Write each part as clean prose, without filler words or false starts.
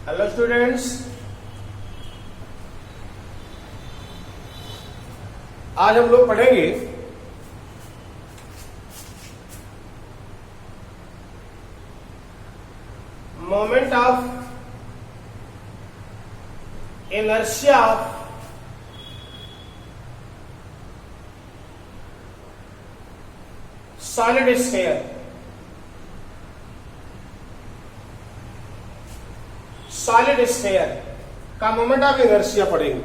Hello students, आज हम लोग पढ़ेंगे moment of inertia of solid sphere. Solid sphere का मोमेंट ऑफ इनर्शिया पढ़ेंगे।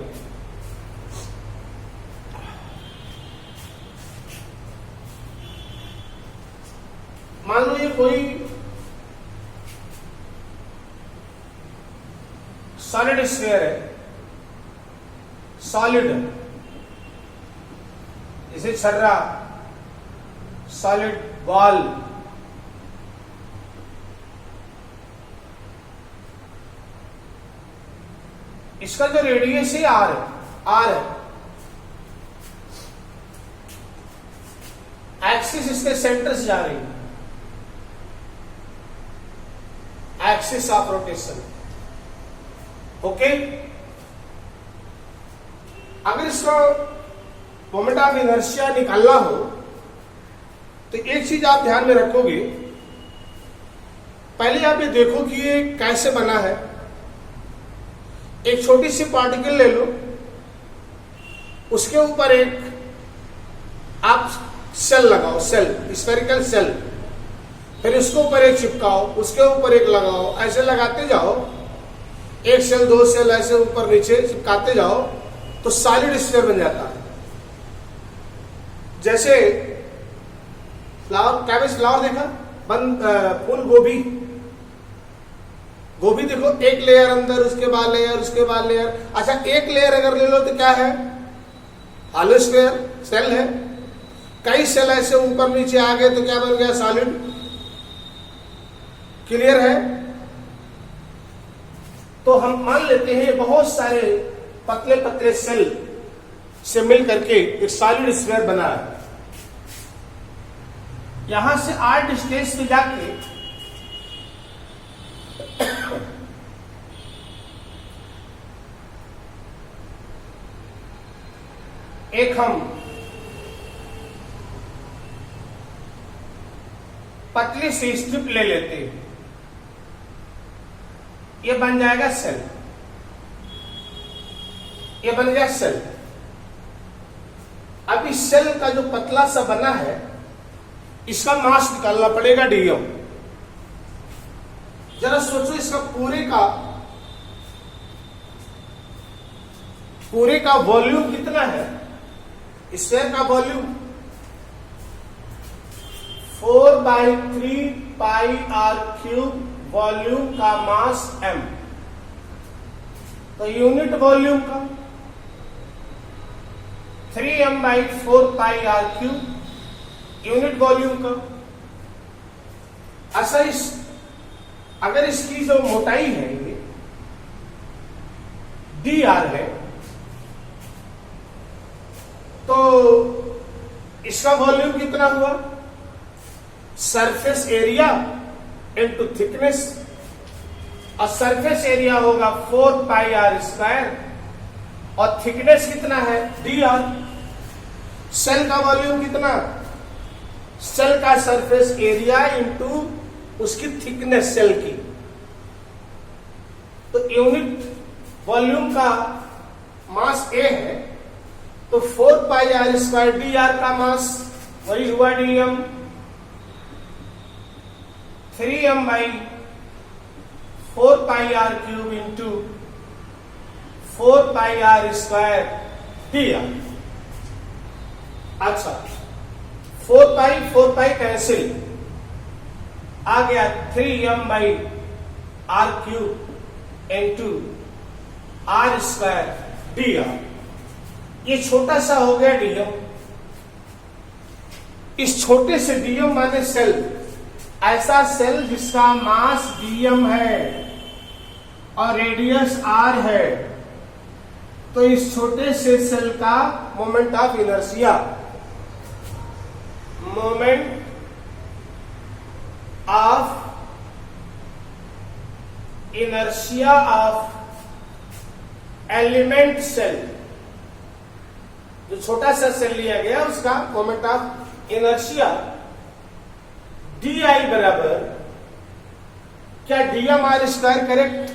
मान लो ये कोई सॉलिड स्फीयर है, सॉलिड जैसे छर्रा, सॉलिड बॉल, इसका जो रेडियस है आर है, एक्सिस इसके सेंटर से जा रही है, एक्सिस ऑफ रोटेशन। ओके, अगर इसका मोमेंट ऑफ इनर्शिया निकालना हो तो एक चीज आप ध्यान में रखोगे, पहले आप ये देखो कि ये कैसे बना है। एक छोटी सी पार्टिकल ले लो, उसके ऊपर एक आप सेल लगाओ, सेल, स्फेरिकल सेल, फिर उसके ऊपर एक चिपकाओ, उसके ऊपर एक लगाओ, ऐसे लगाते जाओ, एक सेल दो सेल ऐसे ऊपर नीचे चिपकाते जाओ तो सॉलिड स्फीयर बन जाता है। जैसे फ्लावर, कैबेज फ्लावर देखा, फूल गोभी, गोभी देखो, एक लेयर अंदर, उसके बाद लेयर, उसके बाद लेयर। अच्छा, एक लेयर अगर ले लो तो क्या है, हॉलो स्फीयर सेल है। कई सेल ऐसे ऊपर नीचे आ गए तो क्या बन गया, सॉलिड। क्लियर है? तो हम मान लेते हैं बहुत सारे पतले पतले सेल से मिल करके एक सॉलिड स्फीयर बना है। यहां से आर्ट स्टेज पे जाके एक हम पतली सी स्ट्रिप ले लेते हैं, ये बन जाएगा सेल, ये बन गया सेल। अब इस सेल का जो पतला सा बना है, इसका मास निकालना पड़ेगा डीएम। जरा सोचो, इसका पूरे का वॉल्यूम कितना है, स्फीयर का volume 4/3 pi r cube, volume का मास m। तो यूनिट वॉल्यूम का 3m/4 pi r cube, unit volume का। ऐसा अगर इसकी जो मोटाई है ये dr है, तो इसका वॉल्यूम कितना हुआ, सरफेस एरिया इनटू थिकनेस, और सरफेस एरिया होगा 4 पाई आर स्क्वायर, और थिकनेस कितना है, dr। सेल का वॉल्यूम कितना, सेल का सरफेस एरिया इनटू उसकी थिकनेस सेल की। तो यूनिट वॉल्यूम का मास a है, तो 4 पाई आर स्क्वायर dr का मास वही हुआ dm, 3m/4 pi r cube into 4 pi are square dr। अच्छा, 4 पाई कैंसिल, आ गया 3m/r cube into r square dr। ये छोटा सा हो गया dm। इस छोटे से dm माने सेल, ऐसा सेल जिसका मास dm है और रेडियस r है, तो इस छोटे से सेल का moment of inertia, moment of inertia of element shell, जो छोटा सा सेल लिया गया उसका moment of inertia D I बराबर, क्या डीएम आर स्क्वायर करेक्ट,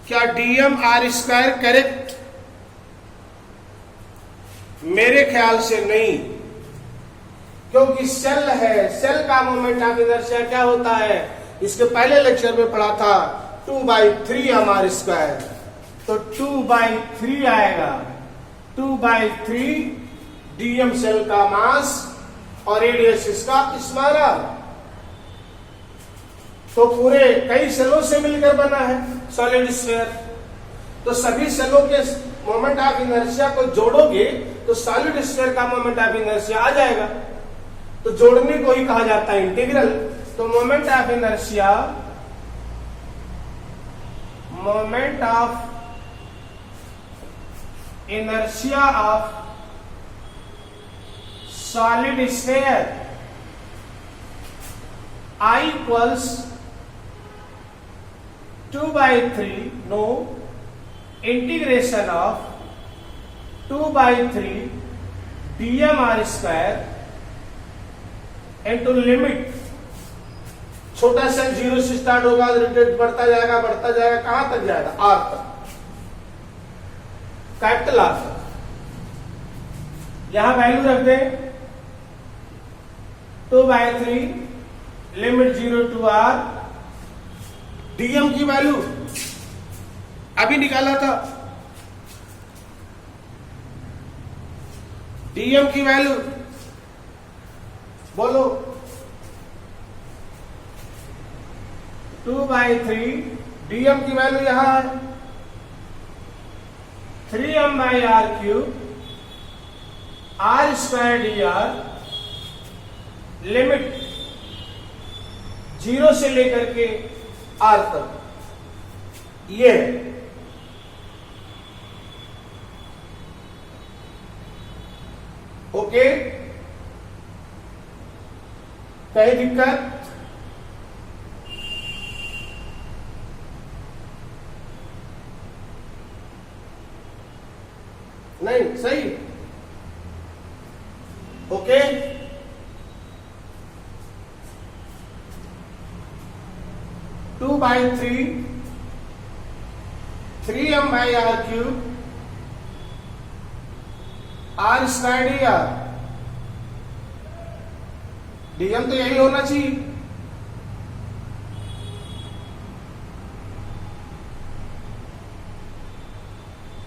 क्या डीएम आर स्क्वायर करेक्ट? मेरे ख्याल से नहीं, क्योंकि सेल है, सेल का मोमेंट ऑफ इनर्शिया क्या होता है, इसके पहले लेक्चर में पढ़ा था 2/3 एम आर स्क्वायर, तो 2/3 आएगा, 2/3 डीएम सेल का मास और रेडियस इसका स्मॉलर, तो पूरे कई सेलों से मिलकर बना है सॉलिड स्फीयर, तो सभी सेलों के मोमेंट ऑफ इनर्शिया को जोड़ोगे तो सॉलिड स्फीयर का मोमेंट ऑफ इनर्शिया आ जाएगा, तो जोड़ने को ही कहा जाता है इंटीग्रल। तो moment of inertia of solid sphere I equals 2/3, no, integration of 2/3 dm r square into limit, छोटा सेल 0 से स्टार्ट होगा, रोटेट बढ़ता जाएगा, कहां तक जाएगा, r तक, कैपिटल R तक। यहां वैल्यू रख दें 2/3 लिमिट 0 to r, डीएम की वैल्यू अभी निकाला था, डीएम की वैल्यू बोलो, 2/3 डीएम की वैल्यू यहां है 3m/r³ r² dr, लिमिट 0 से लेकर के r तक, ये है। ओके, कहीं दिक्कत? नहीं, सही, okay. 2/3 3m/r³ r² dr, DM तो यही होना चाहिए,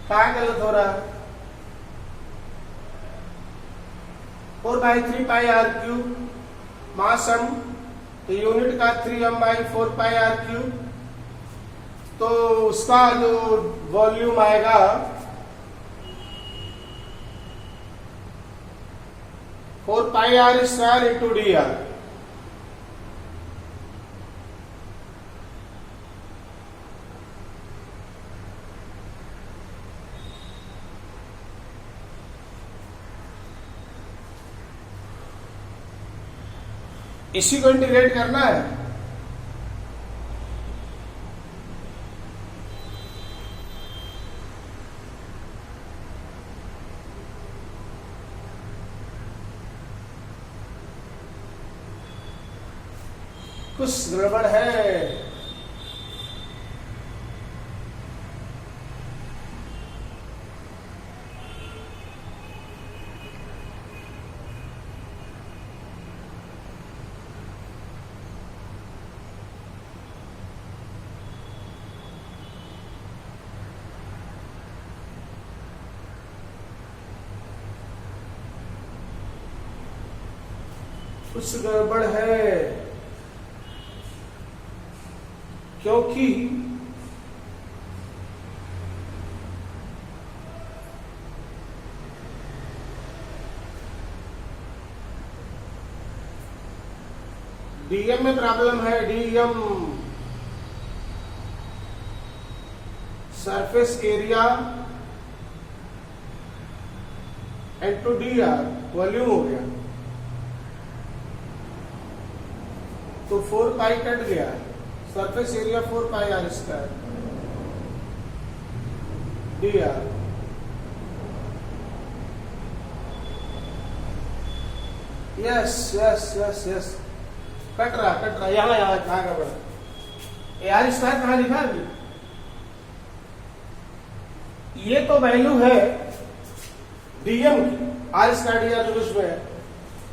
क्या गलत हो रहा है? 4/3 पाई r³ मास सम, तो यूनिट का 3m/4 पाई r³, तो उसका जो वॉल्यूम आएगा 4 पाई r² इंटू dr, इसी को इंटीग्रेट करना है। कुछ गड़बड़ है, कुछ गड़बड़ है, क्योंकि डीएम में प्रॉब्लम है। DM surface area into dr volume हो गया, तो 4 पाई कट गया, surface area 4 pi are square D R. Yes yes yes yes, cut रहा यहाँ यहाँ कहाँ का बड़ा ए आर स्क्वायर कहाँ लिखा है अभी? ये तो वैल्यू है डीएम की, आर स्क्वायर डी आर जो उसमें है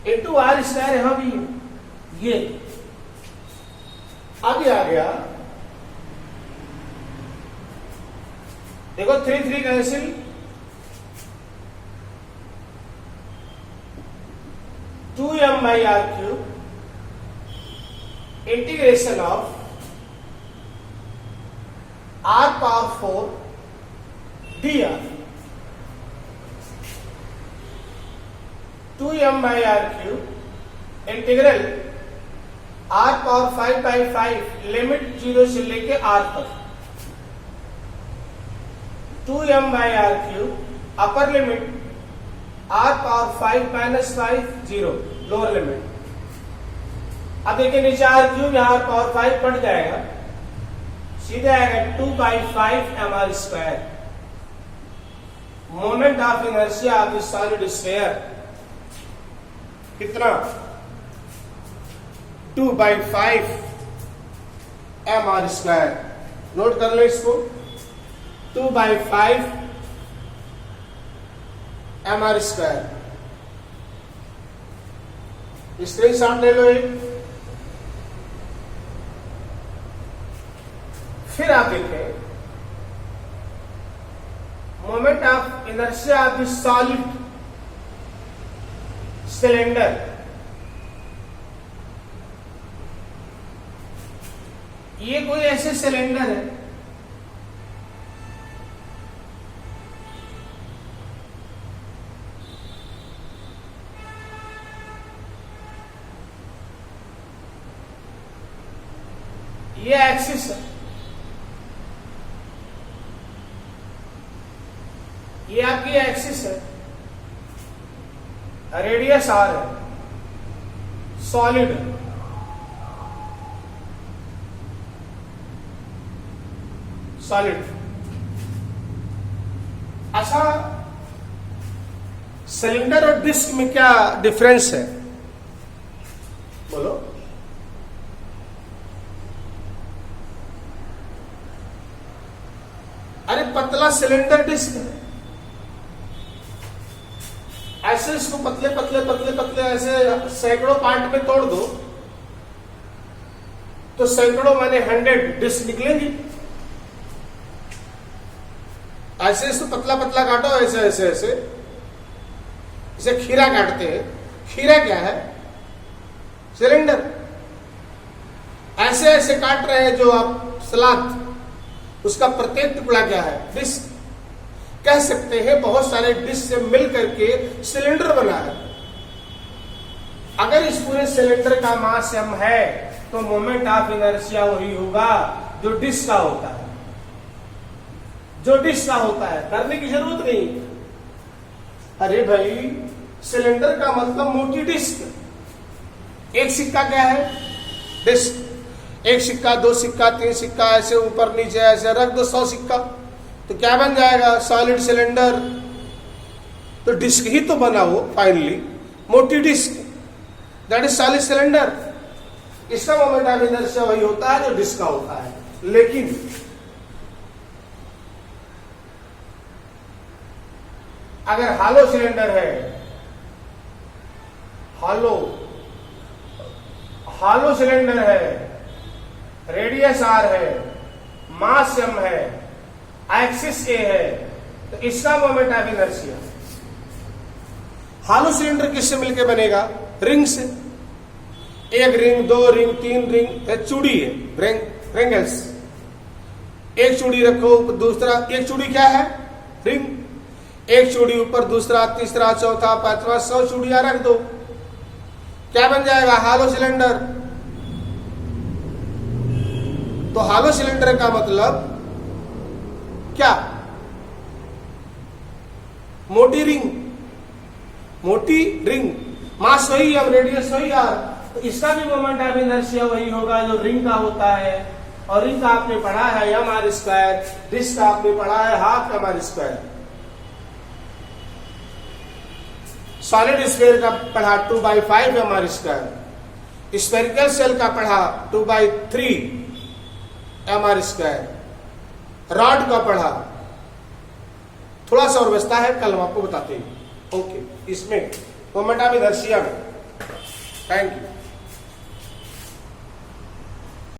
इंटू आर स्क्वायर यहां भी है। ये अब आ गया, देखो 3 3 cancel, 2m by r cube integration of r power 4 dr, 2m by r cube integral r power 5 by 5 limit 0 से लेके r तक, 2m by r cube upper limit r power 5 minus 5 0 lower limit. अब देखिए नीचे r cube, यहाँ r power 5 बढ़ जाएगा, सीधे आएगा 2 by 5 mr square. Moment of inertia of the solid sphere कितना? 2 by 5 mr स्क्वायर। नोट कर लो इसको, 2 by 5 mr स्क्वायर। स्क्रीनशॉट ले लो एक। फिर आप देखें moment of inertia of the solid cylinder, ये कोई ऐसे सिलेंडर है ये एक्सिस है, ये आपकी एक्सिस है, रेडियस आर है, सॉलिड है, सॉलिड। अच्छा, सिलेंडर और डिस्क में क्या डिफरेंस है बोलो? अरे पतला सिलेंडर डिस्क है, ऐसे इसको पतले पतले पतले पतले ऐसे सैकड़ों पार्ट में तोड़ दो तो सैकड़ों माने 100 डिस्क निकलेंगी। ऐसे इसको पतला पतला काटो, ऐसे ऐसे ऐसे, इसे खीरा काटते हैं। खीरा क्या है? सिलेंडर। ऐसे ऐसे काट रहे हैं जो आप सलाद, उसका प्रत्येक टुकड़ा क्या है? डिस्क। कह सकते हैं बहुत सारे डिस्क से मिल करके सिलेंडर बना है। अगर इस पूरे सिलेंडर का मास m है तो मोमेंट ऑफ इनर्शिया वही होगा जो डिस्क का होता है, जो डिस्क का होता है। करने की जरूरत नहीं। अरे भाई, सिलेंडर का मतलब मोटी डिस्क। एक सिक्का क्या है? डिस्क। एक सिक्का, 2 सिक्का, 3 सिक्का, ऐसे ऊपर नीचे ऐसे रख दो 100 सिक्का, तो क्या बन जाएगा? Solid cylinder. तो डिस्क ही तो बना वो फाइनली, मोटी disc, that is solid cylinder. इसका मोमेंट ऑफ इनर्शिया वही होता है जो डिस्क का होता है। लेकिन अगर हॉलो सिलेंडर है, हॉलो सिलेंडर है, रेडियस आर है, मास m है, एक्सिस ए है, तो इसका moment of inertia, hollow cylinder किससे मिलकर बनेगा? रिंग से। 1 रिंग, 2 रिंग, 3 रिंग, चूड़ी है, रिंगल्स। एक चूड़ी रखो, दूसरा, एक चूड़ी क्या है? रिंग। एक चूड़ी ऊपर, दूसरा, तीसरा, चौथा, पांचवा, 100 चूड़ियां रख दो, क्या बन जाएगा? Hollow cylinder. तो हॉलो सिलेंडर का मतलब क्या? मोटी रिंग, मोटी रिंग, मास वही है, रेडियस वही यार, तो इसका भी मोमेंट ऑफ इनर्शिया वही होगा जो रिंग का होता है। और री का आपने पढ़ा है एम आर स्क्वायर, डिस का आपने पढ़ा है half M R square. Solid sphere का पढ़ा 2/5 M R square. Spherical shell का पढ़ा 2/3 एम आर स्क्वायर। रॉड का पढ़ा, थोड़ा सा और बचता है, कल हम आपको बताते हैं। ओके, इसमें मोमेंट ऑफ इनर्शिया में। Thank you.